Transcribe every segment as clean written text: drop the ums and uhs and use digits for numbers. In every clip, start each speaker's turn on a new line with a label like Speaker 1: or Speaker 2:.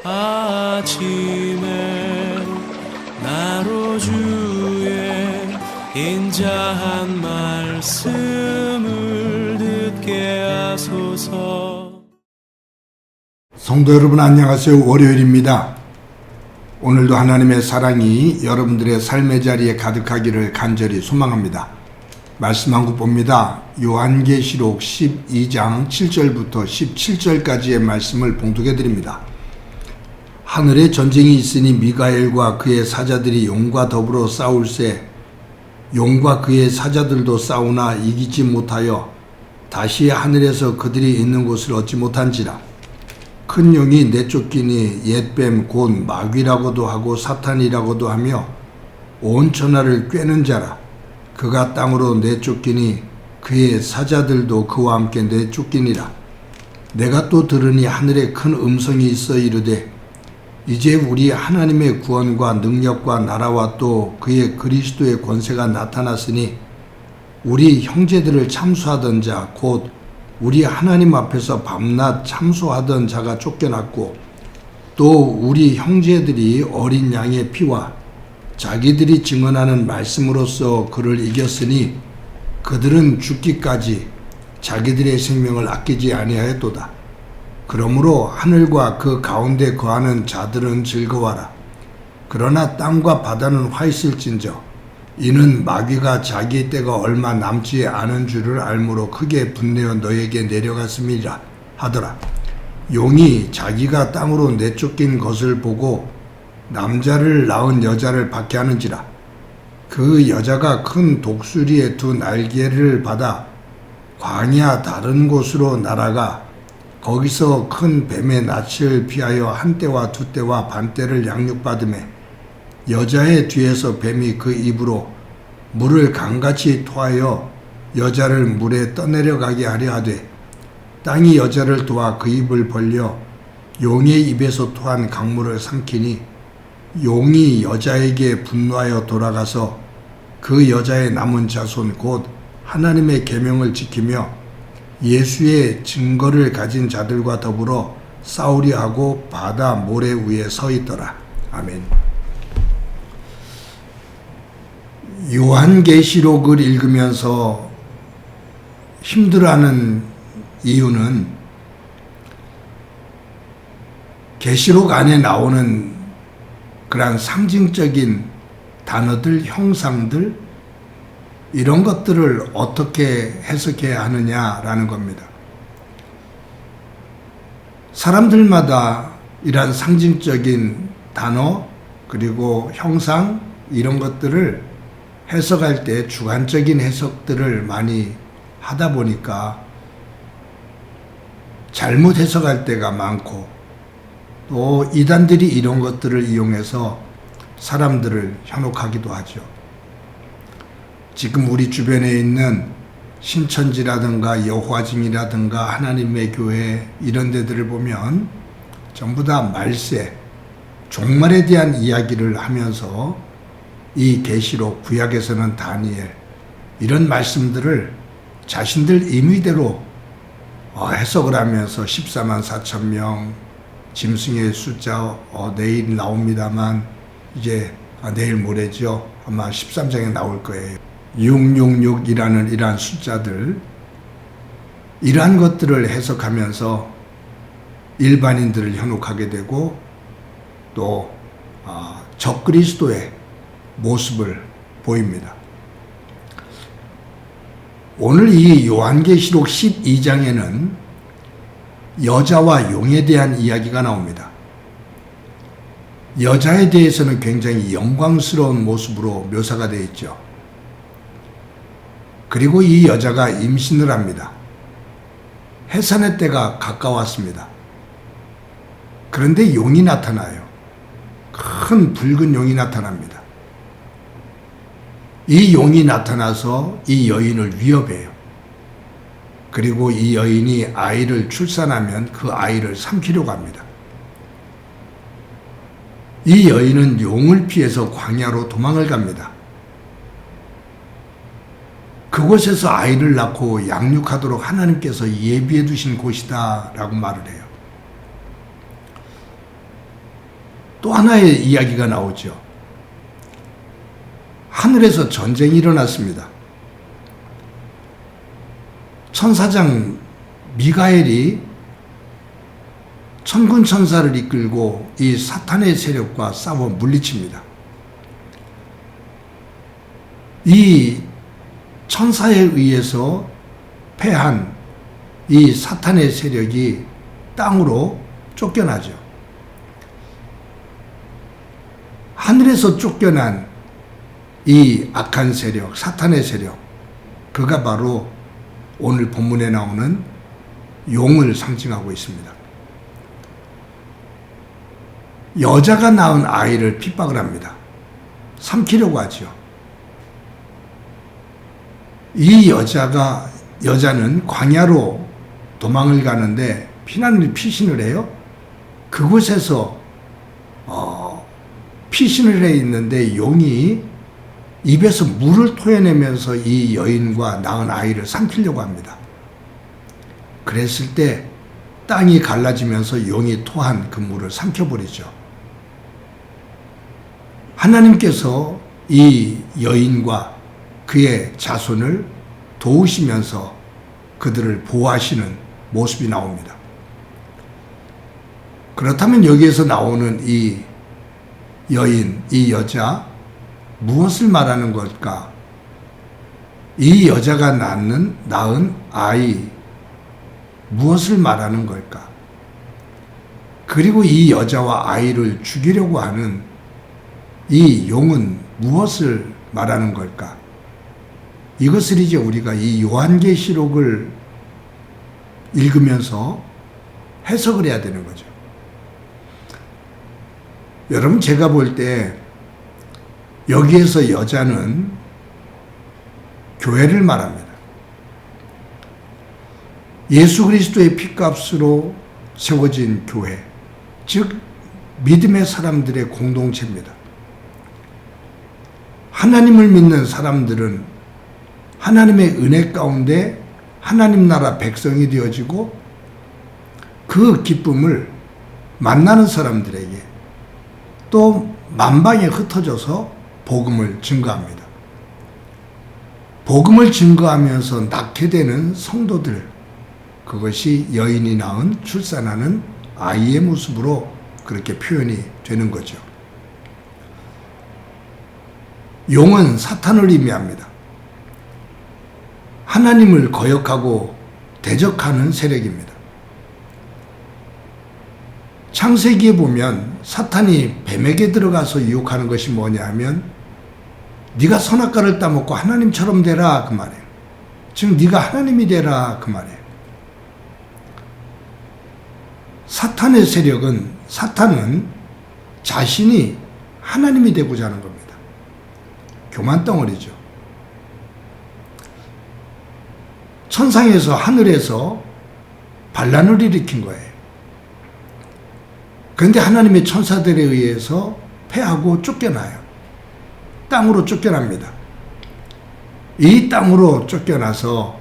Speaker 1: 아침에 나로 주의 인자한 말씀을 듣게 하소서.
Speaker 2: 성도 여러분 안녕하세요. 월요일입니다. 오늘도 하나님의 사랑이 여러분들의 삶의 자리에 가득하기를 간절히 소망합니다. 말씀 한 국 봅니다. 요한계시록 12장 7절부터 17절까지의 말씀을 봉독해 드립니다. 하늘에 전쟁이 있으니 미가엘과 그의 사자들이 용과 더불어 싸울세 용과 그의 사자들도 싸우나 이기지 못하여 다시 하늘에서 그들이 있는 곳을 얻지 못한지라. 큰 용이 내쫓기니 옛뱀 곧 마귀라고도 하고 사탄이라고도 하며 온 천하를 꿰는 자라. 그가 땅으로 내쫓기니 그의 사자들도 그와 함께 내쫓기니라. 내가 또 들으니 하늘에 큰 음성이 있어 이르되 이제 우리 하나님의 구원과 능력과 나라와 또 그의 그리스도의 권세가 나타났으니 우리 형제들을 참수하던 자 곧 우리 하나님 앞에서 밤낮 참수하던 자가 쫓겨났고 또 우리 형제들이 어린 양의 피와 자기들이 증언하는 말씀으로써 그를 이겼으니 그들은 죽기까지 자기들의 생명을 아끼지 아니하였도다. 그러므로 하늘과 그 가운데 거하는 자들은 즐거워하라. 그러나 땅과 바다는 화 있을진저 이는 마귀가 자기의 때가 얼마 남지 않은 줄을 알므로 크게 분내어 너에게 내려갔음이라 하더라. 용이 자기가 땅으로 내쫓긴 것을 보고 남자를 낳은 여자를 박해하는지라. 그 여자가 큰 독수리의 두 날개를 받아 광야 다른 곳으로 날아가 거기서 큰 뱀의 낯을 피하여 한 때와 두 때와 반 때를 양육받으매 여자의 뒤에서 뱀이 그 입으로 물을 강같이 토하여 여자를 물에 떠내려가게 하려 하되 땅이 여자를 도와 그 입을 벌려 용의 입에서 토한 강물을 삼키니 용이 여자에게 분노하여 돌아가서 그 여자의 남은 자손 곧 하나님의 계명을 지키며 예수의 증거를 가진 자들과 더불어 싸우려 하고 바다 모래 위에 서 있더라. 아멘. 요한계시록을 읽으면서 힘들어하는 이유는 계시록 안에 나오는 그러한 상징적인 단어들, 형상들 이런 것들을 어떻게 해석해야 하느냐라는 겁니다. 사람들마다 이러한 상징적인 단어 그리고 형상 이런 것들을 해석할 때 주관적인 해석들을 많이 하다 보니까 잘못 해석할 때가 많고 또 이단들이 이런 것들을 이용해서 사람들을 현혹하기도 하죠. 지금 우리 주변에 있는 신천지라든가 여호와증이라든가 하나님의 교회 이런 데들을 보면 전부 다 말세, 종말에 대한 이야기를 하면서 이 계시록, 구약에서는 다니엘 이런 말씀들을 자신들 임의대로 해석을 하면서 14만 4천 명 짐승의 숫자 내일 나옵니다만 이제 내일 모레죠. 아마 13장에 나올 거예요. 666이라는 이러한 숫자들 이러한 것들을 해석하면서 일반인들을 현혹하게 되고 또 적그리스도의 모습을 보입니다. 오늘 이 요한계시록 12장에는 여자와 용에 대한 이야기가 나옵니다. 여자에 대해서는 굉장히 영광스러운 모습으로 묘사가 되어 있죠. 그리고 이 여자가 임신을 합니다. 해산의 때가 가까웠습니다. 그런데 용이 나타나요. 큰 붉은 용이 나타납니다. 이 용이 나타나서 이 여인을 위협해요. 그리고 이 여인이 아이를 출산하면 그 아이를 삼키려고 합니다. 이 여인은 용을 피해서 광야로 도망을 갑니다. 그곳에서 아이를 낳고 양육하도록 하나님께서 예비해 두신 곳이다 라고 말을 해요. 또 하나의 이야기가 나오죠. 하늘에서 전쟁이 일어났습니다. 천사장 미가엘이 천군 천사를 이끌고 이 사탄의 세력과 싸워 물리칩니다. 이 천사에 의해서 패한 이 사탄의 세력이 땅으로 쫓겨나죠. 하늘에서 쫓겨난 이 악한 세력, 사탄의 세력, 그가 바로 오늘 본문에 나오는 용을 상징하고 있습니다. 여자가 낳은 아이를 핍박을 합니다. 삼키려고 하죠. 이 여자는 광야로 도망을 가는데 피신을 해요. 그곳에서 피신을 해 있는데 용이 입에서 물을 토해내면서 이 여인과 낳은 아이를 삼키려고 합니다. 그랬을 때 땅이 갈라지면서 용이 토한 그 물을 삼켜버리죠. 하나님께서 이 여인과 그의 자손을 도우시면서 그들을 보호하시는 모습이 나옵니다. 그렇다면 여기에서 나오는 이 여인, 이 여자, 무엇을 말하는 걸까? 이 여자가 낳은 아이, 무엇을 말하는 걸까? 그리고 이 여자와 아이를 죽이려고 하는 이 용은 무엇을 말하는 걸까? 이것을 이제 우리가 이 요한계시록을 읽으면서 해석을 해야 되는 거죠. 여러분, 제가 볼 때 여기에서 여자는 교회를 말합니다. 예수 그리스도의 피값으로 세워진 교회, 즉 믿음의 사람들의 공동체입니다. 하나님을 믿는 사람들은 하나님의 은혜 가운데 하나님 나라 백성이 되어지고 그 기쁨을 만나는 사람들에게 또 만방에 흩어져서 복음을 증거합니다. 복음을 증거하면서 낳게 되는 성도들, 그것이 여인이 낳은 출산하는 아이의 모습으로 그렇게 표현이 되는 거죠. 용은 사탄을 의미합니다. 하나님을 거역하고 대적하는 세력입니다. 창세기에 보면 사탄이 뱀에게 들어가서 유혹하는 것이 뭐냐 하면 네가 선악과를 따먹고 하나님처럼 되라 그 말이에요. 즉 네가 하나님이 되라 그 말이에요. 사탄의 세력은, 사탄은 자신이 하나님이 되고자 하는 겁니다. 교만덩어리죠. 천상에서, 하늘에서 반란을 일으킨 거예요. 그런데 하나님의 천사들에 의해서 패하고 쫓겨나요. 땅으로 쫓겨납니다. 이 땅으로 쫓겨나서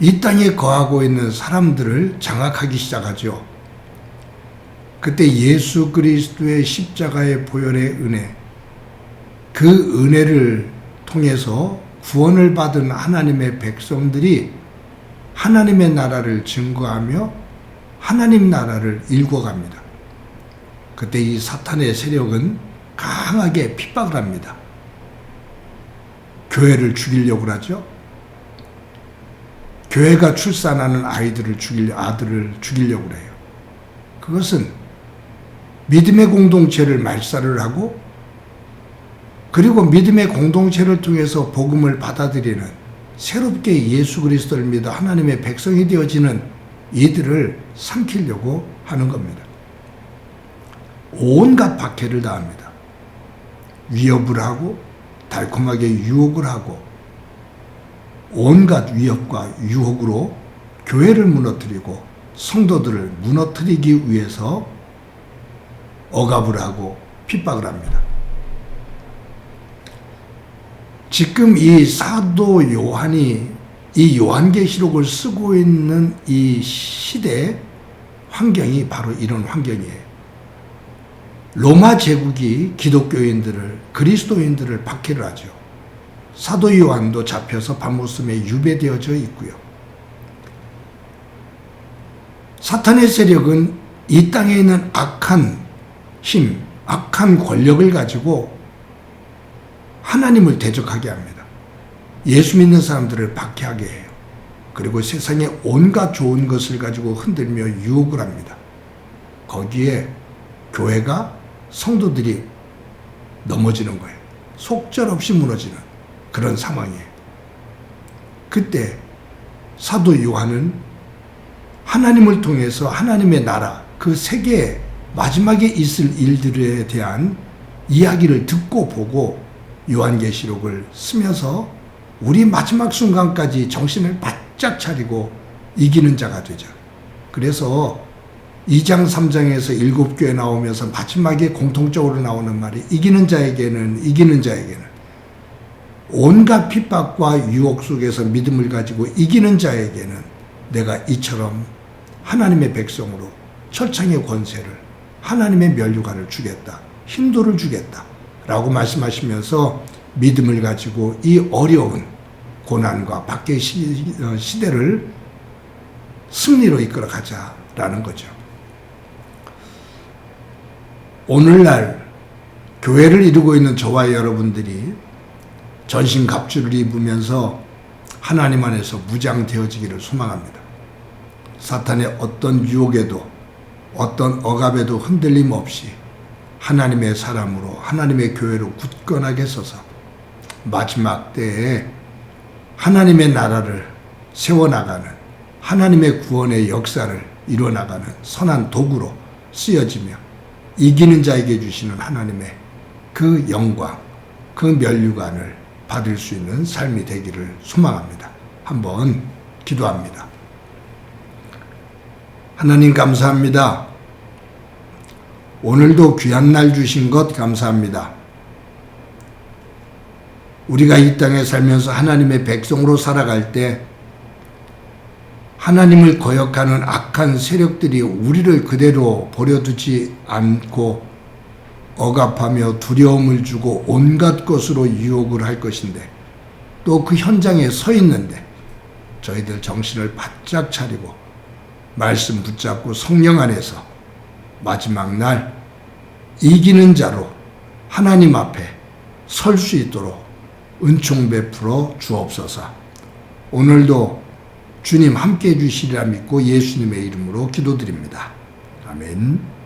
Speaker 2: 이 땅에 거하고 있는 사람들을 장악하기 시작하죠. 그때 예수 그리스도의 십자가의 보혈의 은혜, 그 은혜를 통해서 구원을 받은 하나님의 백성들이 하나님의 나라를 증거하며 하나님 나라를 일궈갑니다. 그때 이 사탄의 세력은 강하게 핍박을 합니다. 교회를 죽이려고 하죠. 교회가 출산하는 아들을 죽이려고 해요. 그것은 믿음의 공동체를 말살을 하고, 그리고 믿음의 공동체를 통해서 복음을 받아들이는, 새롭게 예수 그리스도를 믿어 하나님의 백성이 되어지는 이들을 삼키려고 하는 겁니다. 온갖 박해를 당합니다. 위협을 하고 달콤하게 유혹을 하고 온갖 위협과 유혹으로 교회를 무너뜨리고 성도들을 무너뜨리기 위해서 억압을 하고 핍박을 합니다. 지금 이 사도 요한이 이 요한계시록을 쓰고 있는 이 시대 환경이 바로 이런 환경이에요. 로마 제국이 기독교인들을, 그리스도인들을 박해를 하죠. 사도 요한도 잡혀서 밤모섬에 유배되어져 있고요. 사탄의 세력은 이 땅에 있는 악한 힘, 악한 권력을 가지고 하나님을 대적하게 합니다. 예수 믿는 사람들을 박해하게 해요. 그리고 세상의 온갖 좋은 것을 가지고 흔들며 유혹을 합니다. 거기에 교회가, 성도들이 넘어지는 거예요. 속절없이 무너지는 그런 상황이에요. 그때 사도 요한은 하나님을 통해서 하나님의 나라, 그 세계에 마지막에 있을 일들에 대한 이야기를 듣고 보고 요한계시록을 쓰면서 우리 마지막 순간까지 정신을 바짝 차리고 이기는 자가 되죠. 그래서 2장 3장에서 7교회 나오면서 마지막에 공통적으로 나오는 말이 이기는 자에게는 온갖 핍박과 유혹 속에서 믿음을 가지고 이기는 자에게는 내가 이처럼 하나님의 백성으로 철창의 권세를, 하나님의 면류관을 주겠다, 힘도를 주겠다 라고 말씀하시면서 믿음을 가지고 이 어려운 고난과 박해의 시대를 승리로 이끌어가자라는 거죠. 오늘날 교회를 이루고 있는 저와 여러분들이 전신갑주를 입으면서 하나님 안에서 무장되어지기를 소망합니다. 사탄의 어떤 유혹에도 어떤 억압에도 흔들림 없이 하나님의 사람으로, 하나님의 교회로 굳건하게 서서 마지막 때에 하나님의 나라를 세워나가는, 하나님의 구원의 역사를 이루어나가는 선한 도구로 쓰여지며 이기는 자에게 주시는 하나님의 그 영광, 그 면류관을 받을 수 있는 삶이 되기를 소망합니다. 한번 기도합니다. 하나님 감사합니다. 오늘도 귀한 날 주신 것 감사합니다. 우리가 이 땅에 살면서 하나님의 백성으로 살아갈 때 하나님을 거역하는 악한 세력들이 우리를 그대로 버려두지 않고 억압하며 두려움을 주고 온갖 것으로 유혹을 할 것인데, 또 그 현장에 서 있는데 저희들 정신을 바짝 차리고 말씀 붙잡고 성령 안에서 마지막 날 이기는 자로 하나님 앞에 설 수 있도록 은총 베풀어 주옵소서. 오늘도 주님 함께 해주시리라 믿고 예수님의 이름으로 기도드립니다. 아멘.